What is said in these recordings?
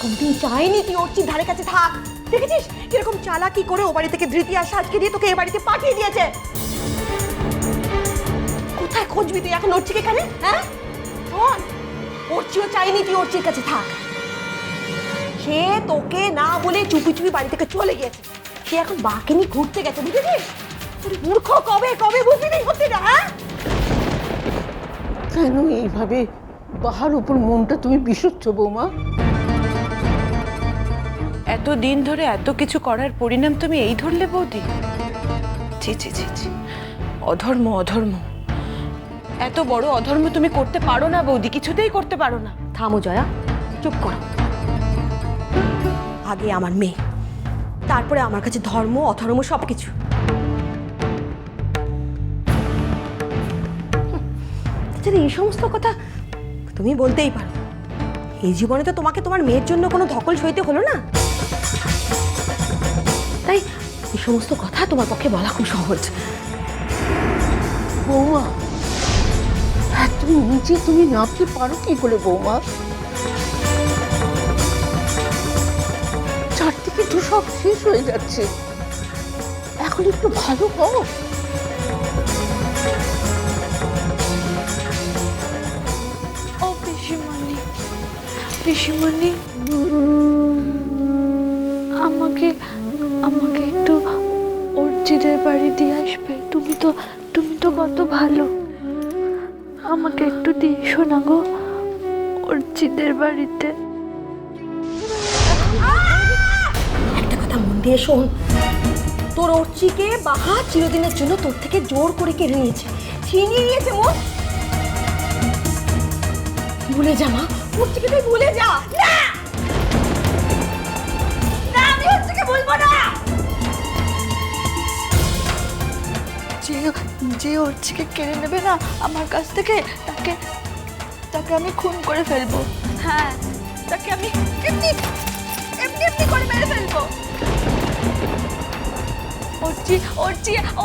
কোনদিন চাইনি তুই অর্চির ধারে কাছে থাক। দেখেছিস কিরকম চালাকি করে ও বাড়ি থেকে ধৃতি আর সাজকে দিয়ে তোকে এ বাড়িতে পাঠিয়ে দিয়েছে। কোথায় খুঁজবি তুই এখন অর্চিকে এখানে? হ্যাঁ শোন, অর্চিও চাইনি তুই অর্চির কাছে থাক। সে তোকে না বলে চুপি চুপি বাড়ি থেকে চলে গিয়েছে। সে এখন বাকে নিয়ে ঘুরতে গেছে, বুঝেছিস? তুই মূর্খ, কবে কবে বুঝবি না সত্যিটা? হ্যাঁ কেন এইভাবে বাহার উপর মনটা তুমি বিষচ্ছ বৌমা? এত দিন ধরে এত কিছু করার পরিণাম তুমি এই ধরলে বৌদি? ছি ছি ছি ছি, অধর্ম অধর্ম। এত বড় অধর্ম তুমি করতে পারো না বৌদি, কিছুতেই করতে পারো না। থামো জয়া, চুপ করো। আগে আমার মেয়ে, তারপরে আমার কাছে ধর্ম অধর্ম সবকিছু। এই সমস্ত কথা তুমি বলতেই পারো। এই জীবনে তো তোমাকে তোমার মেয়ের জন্য কোনো ধকল সইতে হলো না, তাই এই সমস্ত কথা তোমার পক্ষে বলা খুব সহজ। বৌমা তুমি নিচে তুমি নামতে পারো কি করে বৌমা? চারদিকে তো সব শেষ হয়ে যাচ্ছে, এখন একটু ভালো হও। ও পিসিমণি, পিসিমণি, আমাকে আমাকে একটু অর্চিদের বাড়ি দিয়ে আসবে? তুমি তো কত ভালো, আমাকে একটু দিয়ে এসো না গো অর্চিদের বাড়িতে। একটা কথা মন দিয়ে শোন, তোর অর্চিকে বাহা চিরদিনের জন্য তোর থেকে জোর করে কেড়ে নিয়েছে, ছিনিয়ে নিয়েছে। মন ভুলে যা মা, অর্চিকে তুই ভুলে যা। না না, আমি অর্চিকে ভুলবো না। যে অর্চিকে কেড়ে নেবে না আমার কাছ থেকে, তাকে আমি খুন করে ফেলবো। হ্যাঁ, তাকে আমি এমনি করে মেরে ফেলবো।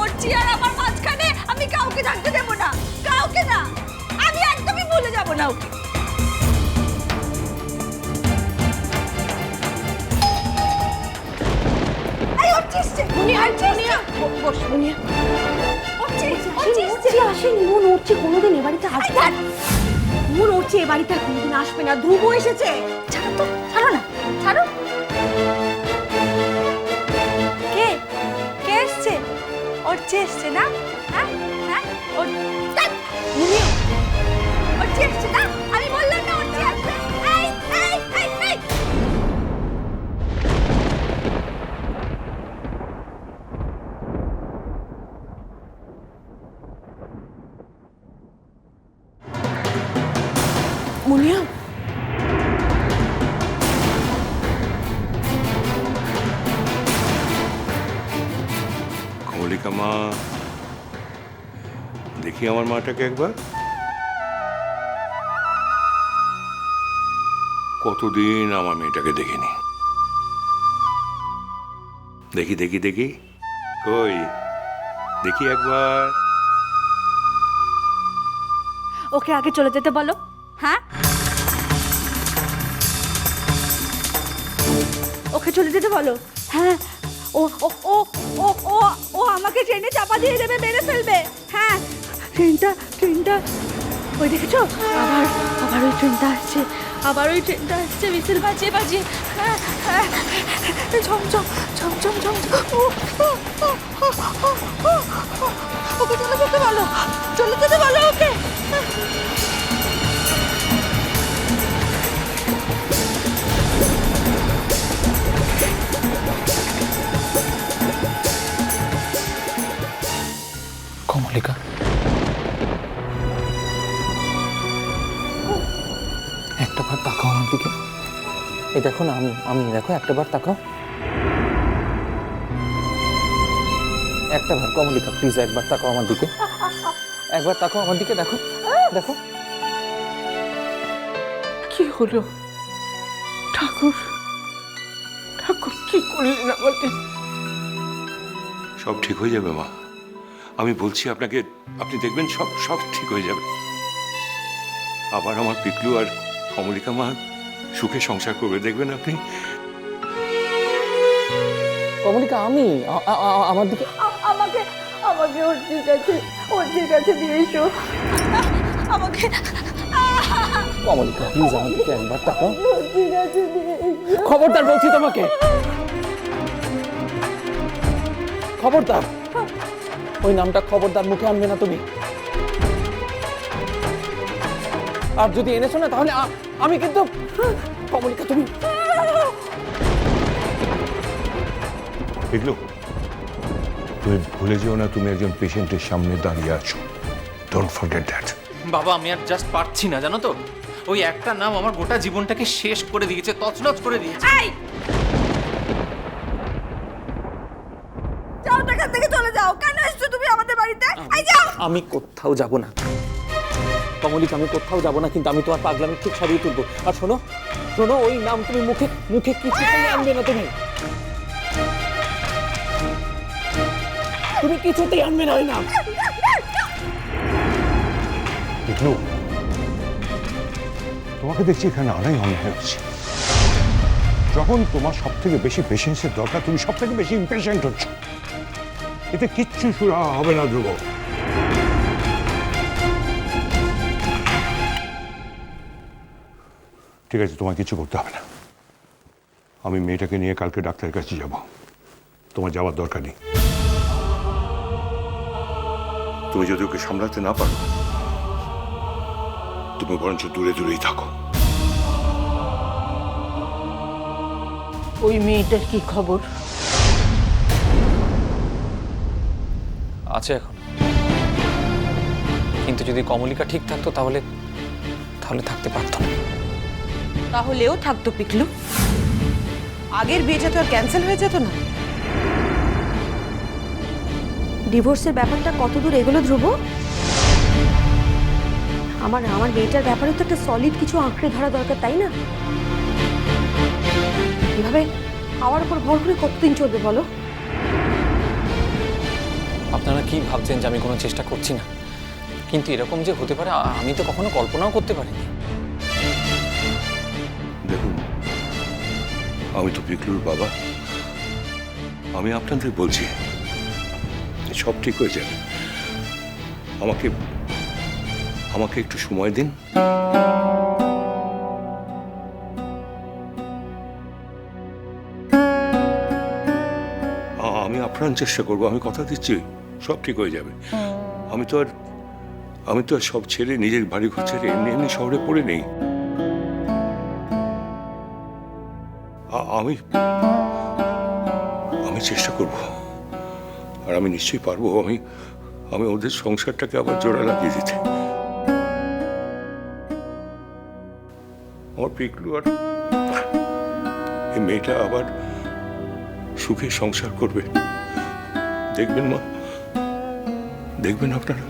অর্চি আর আমার মাঝখানে আমি কাউকে থাকতে দেবো না, কাউকে না। আমি একদমই ভুলে যাবো না ওকে। এই অর্চি এসছে, বস মুনিয়া। অর্চি আসেনি। মন অর্চি কোনোদিন এ বাড়িতে আসবে না। মন অর্চি এ বাড়িতে আর কোনোদিন আসবে না। ধ্রুব এসেছে। ছাড়ো তো, ছাড়ো না, ছাড়ো। কে এসছে? অর্চি এসছে না? হ্যাঁ হ্যাঁ, মুনিয়া অর্চি এসছে না? আমি বললাম না অর্চি আসবে। এই এই এই এই, মুনিয়া, কমলিকা মা, দেখি আমার মাটাকে একবার। কতদিন আমার মেয়েটাকে দেখিনি। দেখি দেখি দেখি, কই দেখি একবার। ওকে আগে চলে যেতে বলো। হ্যাঁ, ওকে চলে যেতে বলো। হ্যাঁ, ও ও ও ও ও ও আমাকে ট্রেনে চাপা দিয়ে দেবে, মেরে ফেলবে। হ্যাঁ, ট্রেনটা ওই দেখেছো? আবার ওই ট্রেনটা আসছে, মিছিল বাজিয়ে। হ্যাঁ হ্যাঁ, ঝমঝম ঝমঝম ঝমঝম। ওকে চলে যেতে বলো, ওকে। কমলিকা, একটা বার তাকাও আমার দিকে। এই দেখো না, আমি দেখো, একটা বার তাকাও, একটা বার। কমলিকা প্লিজ একবার তাকাও আমার দিকে, একবার তাকাও আমার দিকে। দেখো দেখো কি হলো ঠাকুর? ঠাকুর কি করলেন আমাকে? সব ঠিক হয়ে যাবে মা, আমি বলছি আপনাকে। আপনি দেখবেন সব সব ঠিক হয়ে যাবে। আবার আমার পিকলু আর কমলিকা মা সুখে সংসার করবে, দেখবেন আপনি। কমলিকা, আমি আমার দিকে আমাকে আমাকে ওর কাছে দিয়ে এসো আমাকে কমলিকা প্লিজ আমার দিকে একবার তাকাও। ওর কাছে দিয়ে এসো খবরদার বলছি তোমাকে, খবরদার ওই নামটা খবরদার মুখে আনবে না তুমি। আর যদি এনেছো না তাহলে আমি কিন্তু কমলিকা তুমি এগুলো তুমি ভুলে যেও না, তুমি একজন পেশেন্টের সামনে দাঁড়িয়ে আছো। Don't forget that. বাবা আমি আর জাস্ট পারছি না, জানো তো ওই একটা নাম আমার গোটা জীবনটাকে শেষ করে দিয়েছে, তছনছ করে দিয়েছে। এই যাও, টাকা থেকে চলে যাও। কেন এসছো তুমি আমাদের বাড়িতে? এই যাও। আমি কোথাও যাব না কমলিকা, আমি কোথাও যাব না, কিন্তু আমি তোমার পাগলামি ঠিক সরিয়ে তুলবো। আর শোনো শোনো, ওই নাম তুমি মুখে মুখে কিছুতেই আনবে না, তুমি কিছুতেই আনবে না ওই নাম। দেখলো, তোমাকে দেখছি এখানে আনাই অন্যায় হচ্ছে। যখন তোমার সব থেকে বেশি পেশেন্সের দরকার, তুমি সব থেকে বেশি ইম্পেশেন্ট হচ্ছ। এতে কিচ্ছু সুরাহা হবে না ধ্রুব। ঠিক আছে, তোমার কিছু করতে হবে না। আমি মেয়েটাকে নিয়ে কালকে ডাক্তারের কাছে যাব। তোমার যাওয়ার দরকার নেই। তুমি যদি ওকে সামলাতে না পারো, তুমি বরঞ্চ দূরে দূরেই থাকো। ওই মেয়েটার কি খবর? আছে এখন, কিন্তু যদি কমলিকা ঠিক থাকতো তাহলে তাহলে থাকতে পারতো না। তাহলেও থাকতো পিকলু। আগের বিয়েটা তো আর ক্যান্সেল হয়ে যেত না। ডিভোর্সের ব্যাপারটা কতদূর এগুলো ধ্রুব? আমার মেয়েটার ব্যাপারে তো একটা সলিড কিছু আঁকড়ে ধরা দরকার, তাই না? এভাবে আমার উপর ভর করে কতদিন চলবে বলো? আপনারা কি ভাবছেন যে আমি কোনো চেষ্টা করছি না? কিন্তু এরকম যে হতে পারে আমি তো কখনো কল্পনাও করতে পারিনি। দেখুন, আমি তো পিকলুর বাবা। আমি আপনাদের বলছি সব ঠিক হয়ে যাবে। আমাকে একটু সময় দিন। আমি আপ্রাণ চেষ্টা করবো। আমি কথা দিচ্ছি সব ঠিক হয়ে যাবে। আমি তো আর সব ছেড়ে, নিজের বাড়ি ঘর ছেড়ে এমনি এমনি শহরে পড়ে নেই। আমি চেষ্টা করব, আর আমি নিশ্চয়ই পারবো। আমি ওদের সংসারটাকে আবার জোড়া লাগিয়ে দিতে। আমার পিকলু আর এই মেয়েটা আবার সুখে সংসার করবে। দেখবেন মা, দেখবেন আপনারা।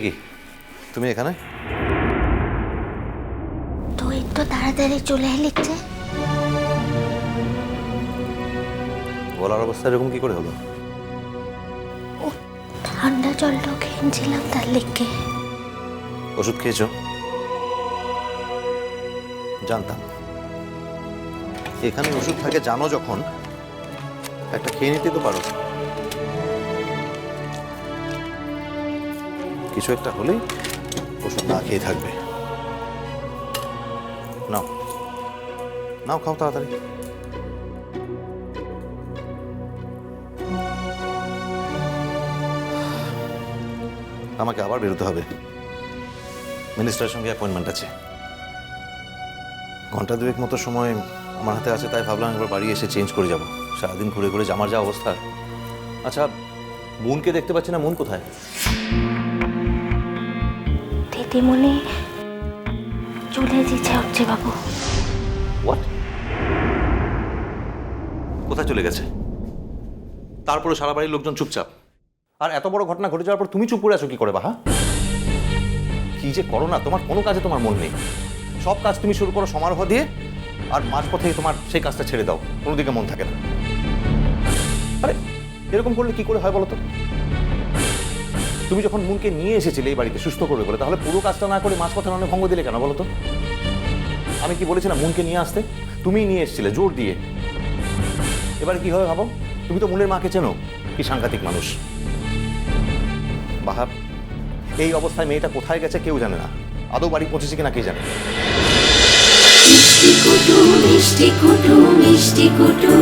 কি তুমি এখানে? তুই তো তাড়াতাড়ি চলে এলি যে। গলার অবস্থা এরকম কি করে হলো? ও ঠান্ডা জলটা খেয়েছিলাম তার লেগে। ওষুধ খেয়েছো? জানতাম এখানে ওষুধ থাকে, জানো যখন একটা খেয়ে নিতে তো পারো। কিছু একটা হলেই ওষুধ না খেয়ে থাকবে। নাও নাও, খাও তাড়াতাড়ি। আমাকে আবার বেরোতে হবে, মিনিস্টারের সঙ্গে অ্যাপয়েন্টমেন্ট আছে। ঘন্টা দুয়েক মতো সময় আমার হাতে আছে, তাই ভাবলাম একবার বাড়ি এসে চেঞ্জ করে যাব। সারাদিন ঘুরে ঘুরে আমার যা অবস্থা। আচ্ছা, মুনকে দেখতে পাচ্ছি না, মুন কোথায়? দিদিমণি চলে যেতে হচ্ছে বাবু। হোয়াট? কোথায় চলে গেছে? তারপরে সারা বাড়ির লোকজন চুপচাপ, আর এত বড় ঘটনা ঘটে যাওয়ার পর তুমি চুপ করে আছো কি করে বাহা? কি যে করো না, তোমার কোনো কাজে তোমার মন নেই। সব কাজ তুমি শুরু করো সমারোহ দিয়ে, আর মাঝপথে তোমার সেই কাজটা ছেড়ে দাও, কোনো দিকে মন থাকে না। আরে এরকম করলে কি করে হয় বলো তো? তুমি যখন মুনকে নিয়ে এসেছিলে এই বাড়িতে সুস্থ করবে বলে, তাহলে পুরো কাজটা না করে মাঝপথে অনেক ভঙ্গ দিলে কেন বলো তো? আমি কি বলেছিলাম মুনকে নিয়ে আসতে? তুমিই নিয়ে এসেছিলে জোর দিয়ে। এবার কি হবে ভাবো? তুমি তো মুনের মাকে চেনো, কি সাংঘাতিক মানুষ। বাহা, এই অবস্থায় মেয়েটা কোথায় গেছে কেউ জানে না, আদৌ বাড়ি পৌঁছেছে কিনা কে জানে। মিষ্টি কুটু মিষ্টি কুটু মিষ্টি কুটু